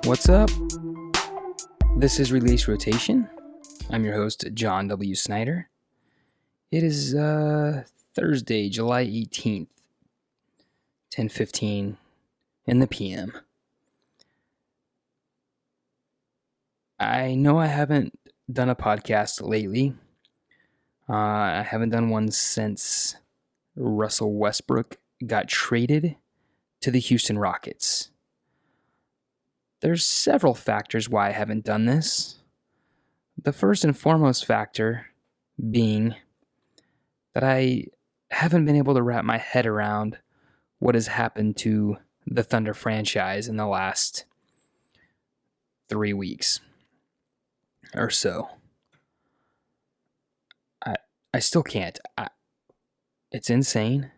What's up? This is Release Rotation. I'm your host, John W. Snyder. It is Thursday, July 18th, 10:15 in the PM. I know I haven't done a podcast lately. I haven't done one since Russell Westbrook got traded to the Houston Rockets. There's several factors why I haven't done this. The first and foremost factor being that I haven't been able to wrap my head around what has happened to the Thunder franchise in the last 3 weeks or so. I still can't. It's insane.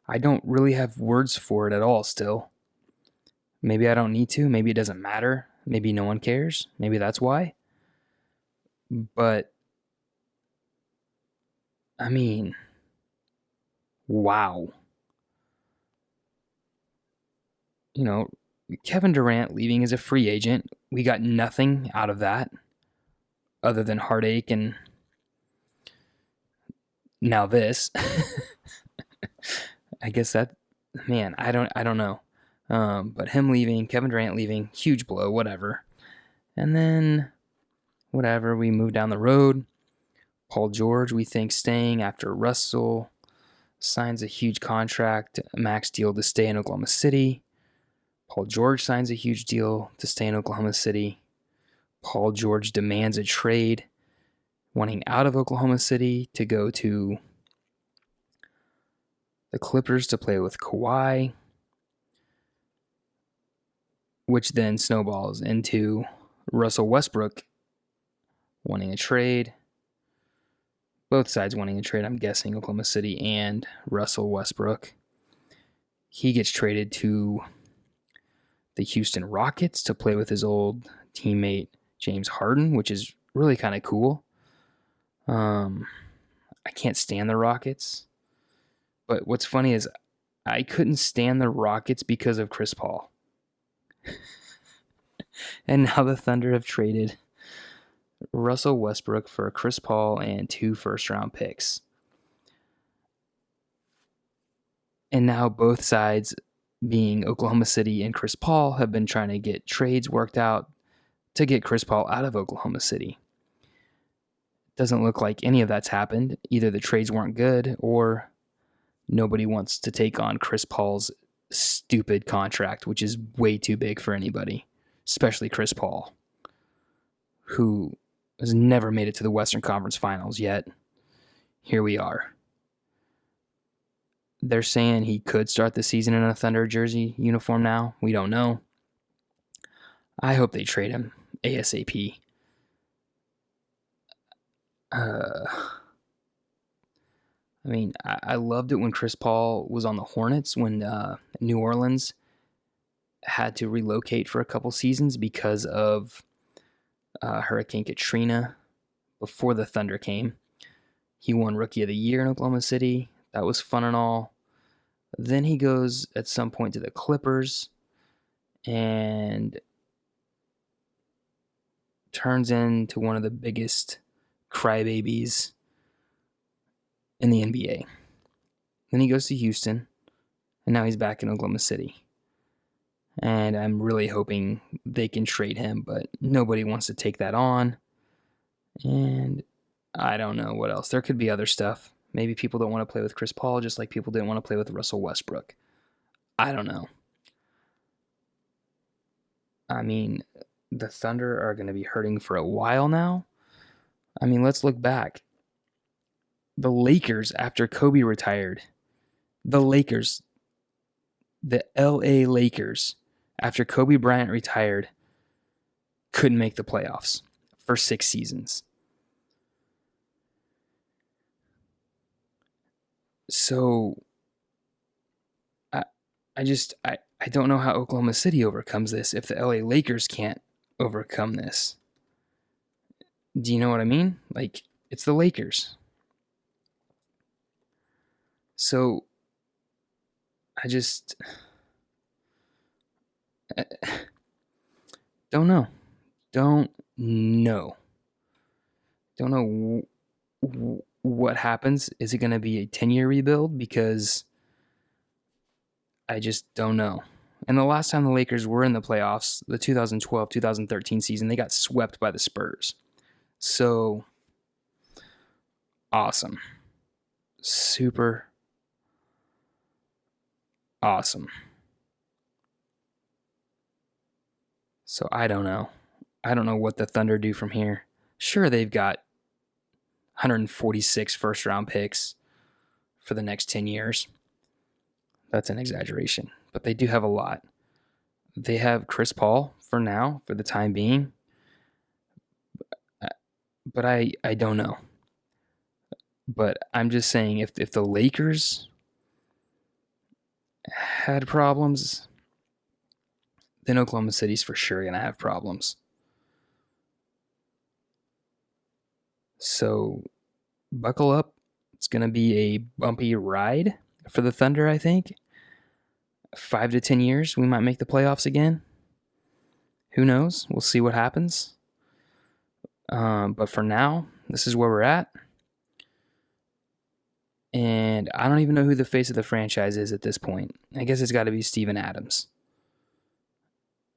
I don't really have words for it at all still. Maybe I don't need to. Maybe it doesn't matter. Maybe no one cares. Maybe that's why. But, I mean, wow. You know, Kevin Durant leaving as a free agent. We got nothing out of that other than heartache and now this. I guess that, man, I don't know. But him leaving, Kevin Durant leaving, huge blow, whatever. And then, whatever, we move down the road. Paul George, we think, staying after Russell signs a huge contract, max deal to stay in Oklahoma City. Paul George signs a huge deal to stay in Oklahoma City. Paul George demands a trade, wanting out of Oklahoma City to go to the Clippers to play with Kawhi, which then snowballs into Russell Westbrook wanting a trade. Both sides wanting a trade, I'm guessing, Oklahoma City and Russell Westbrook. He gets traded to the Houston Rockets to play with his old teammate James Harden, which is really kind of cool. I can't stand the Rockets. But what's funny is I couldn't stand the Rockets because of Chris Paul. And now the Thunder have traded Russell Westbrook for Chris Paul and 2 first-round picks. And now both sides, being Oklahoma City and Chris Paul, have been trying to get trades worked out to get Chris Paul out of Oklahoma City. Doesn't look like any of that's happened. Either the trades weren't good or nobody wants to take on Chris Paul's stupid contract, which is way too big for anybody, especially Chris Paul, who has never made it to the Western Conference Finals yet. Here we are. They're saying he could start the season in a Thunder jersey uniform now. We don't know. I hope they trade him ASAP. I mean, I loved it when Chris Paul was on the Hornets when New Orleans had to relocate for a couple seasons because of Hurricane Katrina before the Thunder came. He won Rookie of the Year in Oklahoma City. That was fun and all. Then he goes at some point to the Clippers and turns into one of the biggest crybabies in the NBA. Then he goes to Houston, and now he's back in Oklahoma City. And I'm really hoping they can trade him, but nobody wants to take that on. And I don't know what else. There could be other stuff. Maybe people don't want to play with Chris Paul, just like people didn't want to play with Russell Westbrook. I don't know. I mean, the Thunder are going to be hurting for a while now. I mean, let's look back. The Lakers, after Kobe retired, the LA Lakers, after Kobe Bryant retired, couldn't make the playoffs for 6 seasons. So, I don't know how Oklahoma City overcomes this if the LA Lakers can't overcome this. Do you know what I mean? Like, it's the Lakers. So just don't know. Don't know. Don't know what happens. Is it going to be a 10-year rebuild? Because I just don't know. And the last time the Lakers were in the playoffs, the 2012-2013 season, they got swept by the Spurs. So awesome. Super awesome. So I don't know. I don't know what the Thunder do from here. Sure, they've got 146 first-round picks for the next 10 years. That's an exaggeration, but they do have a lot. They have Chris Paul for now, for the time being. But I don't know. But I'm just saying, if the Lakers had problems, then Oklahoma City's for sure going to have problems. So buckle up. It's going to be a bumpy ride for the Thunder, I think. 5 to 10 years, we might make the playoffs again. Who knows? We'll see what happens. But for now, this is where we're at. And I don't even know who the face of the franchise is at this point. I guess it's got to be Steven Adams.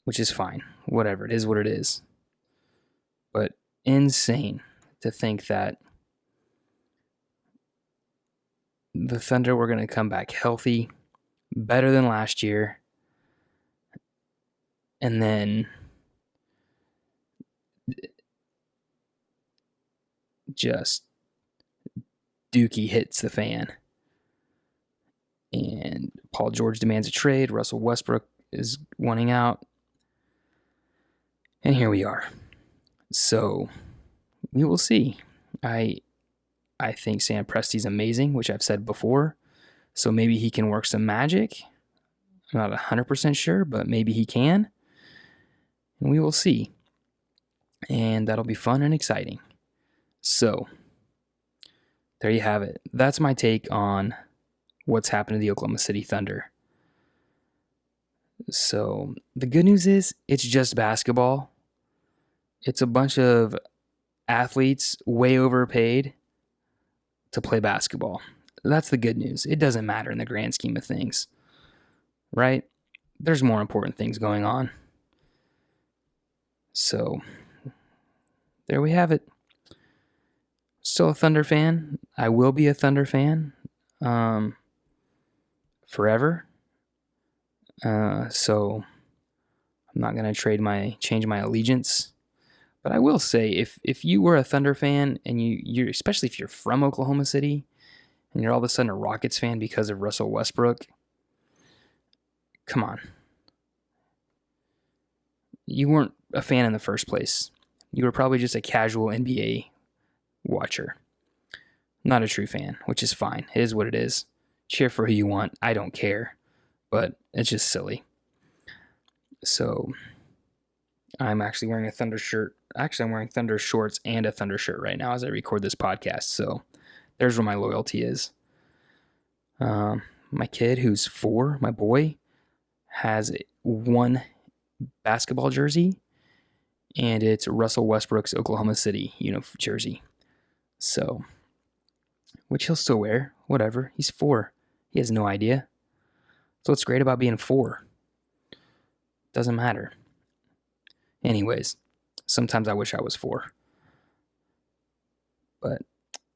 Which is fine. Whatever. It is what it is. But insane to think that the Thunder were going to come back healthy, better than last year, and then just Dookie hits the fan. And Paul George demands a trade. Russell Westbrook is wanting out. And here we are. So we will see. I think Sam Presti's amazing, which I've said before. So maybe he can work some magic. I'm not 100% sure, but maybe he can. And we will see. And that'll be fun and exciting. So there you have it. That's my take on what's happened to the Oklahoma City Thunder. So the good news is it's just basketball. It's a bunch of athletes way overpaid to play basketball. That's the good news. It doesn't matter in the grand scheme of things, right? There's more important things going on. So there we have it. Still a Thunder fan. I will be a Thunder fan forever. So I'm not going to change my allegiance. But I will say, if you were a Thunder fan and you're especially if you're from Oklahoma City and you're all of a sudden a Rockets fan because of Russell Westbrook, come on. You weren't a fan in the first place. You were probably just a casual NBA watcher. Not a true fan, which is fine. It is what it is. Cheer for who you want. I don't care. But it's just silly. So I'm actually wearing a Thunder shirt. Actually, I'm wearing Thunder shorts and a Thunder shirt right now as I record this podcast. So there's where my loyalty is. My kid, who's 4, my boy, has one basketball jersey, and it's Russell Westbrook's Oklahoma City jersey. So, which he'll still wear. Whatever. He's 4. He has no idea. So what's great about being 4? Doesn't matter. Anyways, sometimes I wish I was 4. But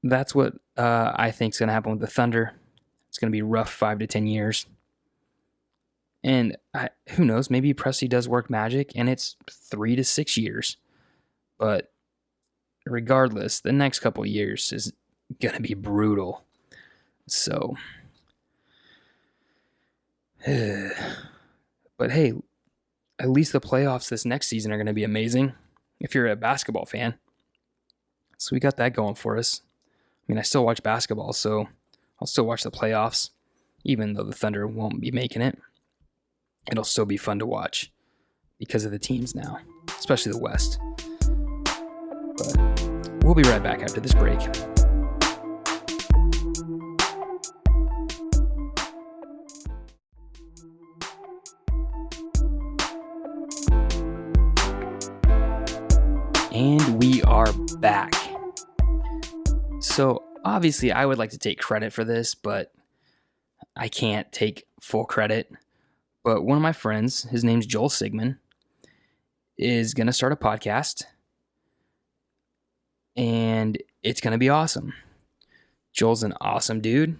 that's what I think is going to happen with the Thunder. It's going to be rough 5 to 10 years. And who knows, maybe Presti does work magic and it's 3 to 6 years. But regardless, the next couple years is going to be brutal. So, but hey, at least the playoffs this next season are going to be amazing if you're a basketball fan. So we got that going for us. I mean, I still watch basketball, so I'll still watch the playoffs, even though the Thunder won't be making it. It'll still be fun to watch because of the teams now, especially the West. But we'll be right back after this break. we are back. So obviously I would like to take credit for this, but I can't take full credit. But one of my friends, his name's Joel Sigmund, is going to start a podcast, and it's going to be awesome. Joel's an awesome dude.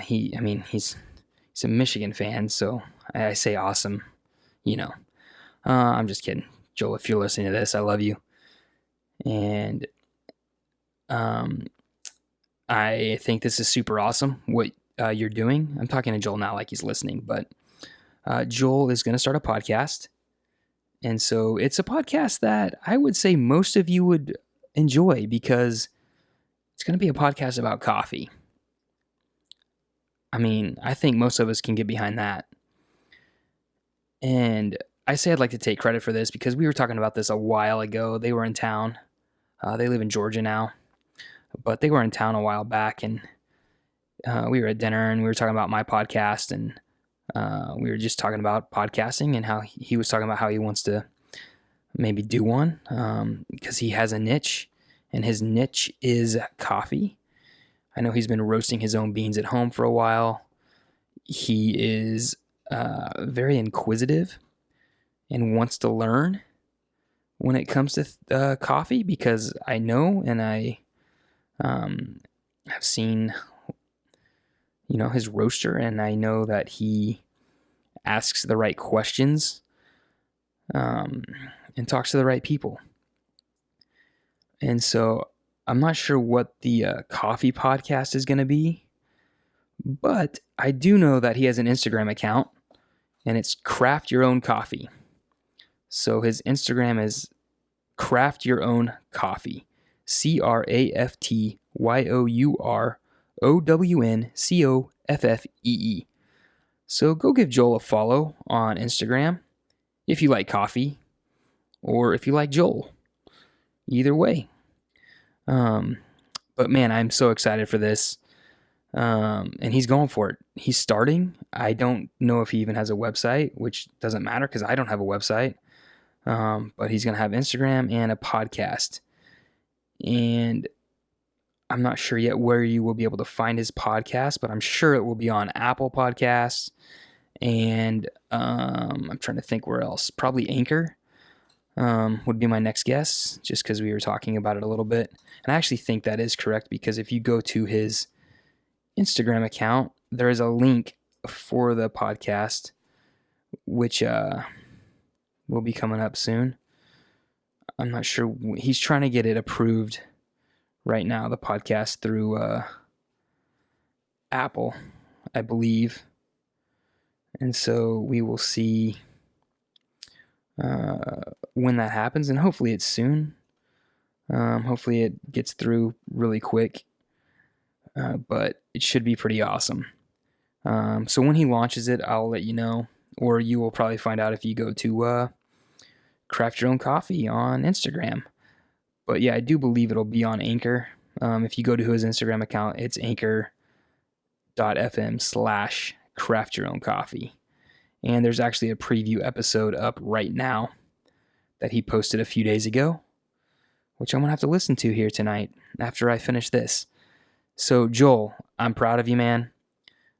He's a Michigan fan, so I say awesome, I'm just kidding. Joel, if you're listening to this, I love you. And I think this is super awesome what you're doing. I'm talking to Joel now like he's listening, but Joel is going to start a podcast. And so it's a podcast that I would say most of you would enjoy because it's going to be a podcast about coffee. I mean, I think most of us can get behind that. And I say I'd like to take credit for this because we were talking about this a while ago. They were in town. They live in Georgia now. But they were in town a while back, and we were at dinner, and we were talking about my podcast, and we were just talking about podcasting and how he was talking about how he wants to maybe do one because he has a niche, and his niche is coffee. I know he's been roasting his own beans at home for a while. He is very inquisitive and wants to learn when it comes to coffee because I know and I have seen, his roaster, and I know that he asks the right questions and talks to the right people. And so I'm not sure what the coffee podcast is going to be, but I do know that he has an Instagram account, and it's Craft Your Own Coffee. So his Instagram is Craft Your Own Coffee. CraftYourOwnCoffee. So go give Joel a follow on Instagram if you like coffee or if you like Joel. Either way. But man, I'm so excited for this. And he's going for it. He's starting. I don't know if he even has a website, which doesn't matter because I don't have a website. But he's going to have Instagram and a podcast. And I'm not sure yet where you will be able to find his podcast, but I'm sure it will be on Apple Podcasts. And I'm trying to think where else. Probably Anchor would be my next guess, just because we were talking about it a little bit. And I actually think that is correct because if you go to his Instagram account, there is a link for the podcast, which will be coming up soon. I'm not sure. He's trying to get it approved right now, the podcast, through Apple, I believe. And so we will see when that happens, and hopefully it's soon. Hopefully it gets through really quick, but it should be pretty awesome. So when he launches it, I'll let you know, or you will probably find out if you go to Craft Your Own Coffee on Instagram. But yeah, I do believe it'll be on Anchor. If you go to his Instagram account, it's anchor.fm/craftYourOwnCoffee. And there's actually a preview episode up right now that he posted a few days ago, which I'm going to have to listen to here tonight after I finish this. So Joel, I'm proud of you, man.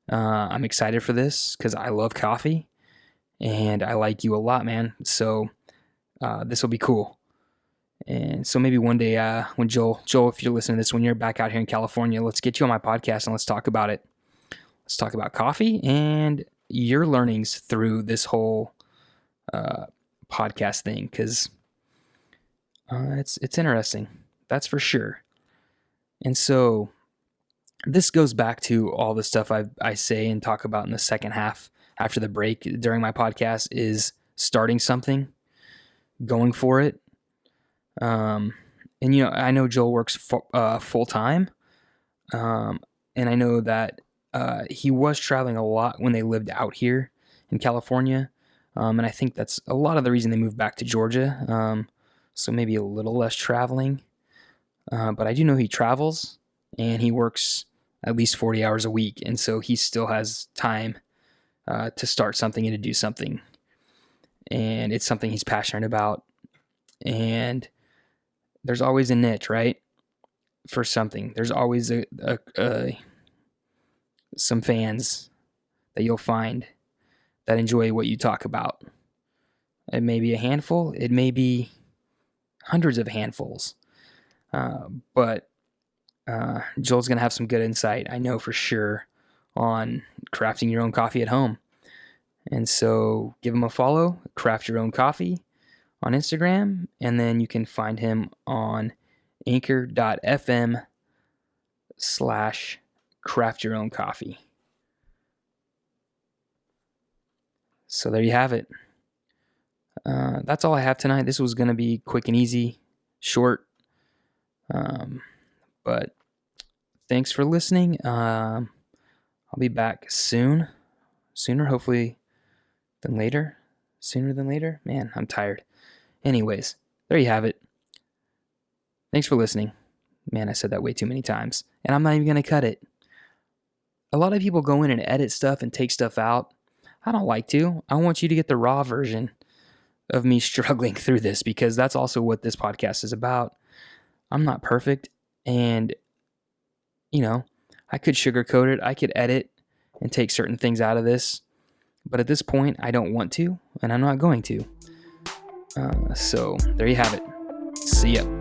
I'm excited for this because I love coffee and I like you a lot, man. So this will be cool. And so maybe one day when Joel, if you're listening to this, when you're back out here in California, let's get you on my podcast and let's talk about it. Let's talk about coffee and your learnings through this whole podcast thing, because it's interesting. That's for sure. And so this goes back to all the stuff I say and talk about in the second half after the break during my podcast is starting something, going for it. And, I know Joel works full time. And I know that he was traveling a lot when they lived out here in California. And I think that's a lot of the reason they moved back to Georgia. So maybe a little less traveling. But I do know he travels and he works at least 40 hours a week. And so he still has time to start something and to do something. And it's something he's passionate about. and there's always a niche, right? For something. There's always some fans that you'll find that enjoy what you talk about. It may be a handful, it may be hundreds of handfuls, but Joel's going to have some good insight, I know for sure, on crafting your own coffee at home. And so give him a follow, Craft Your Own Coffee on Instagram, and then you can find him on anchor.fm/craft your own coffee. So there you have it. That's all I have tonight. This was going to be quick and easy, short, but thanks for listening. I'll be back sooner hopefully than later. Sooner than later? Man, I'm tired. Anyways, there you have it. Thanks for listening. Man, I said that way too many times, and I'm not even going to cut it. A lot of people go in and edit stuff and take stuff out. I don't like to. I want you to get the raw version of me struggling through this, because that's also what this podcast is about. I'm not perfect, and I could sugarcoat it. I could edit and take certain things out of this, but at this point, I don't want to, and I'm not going to. So there you have it. See ya.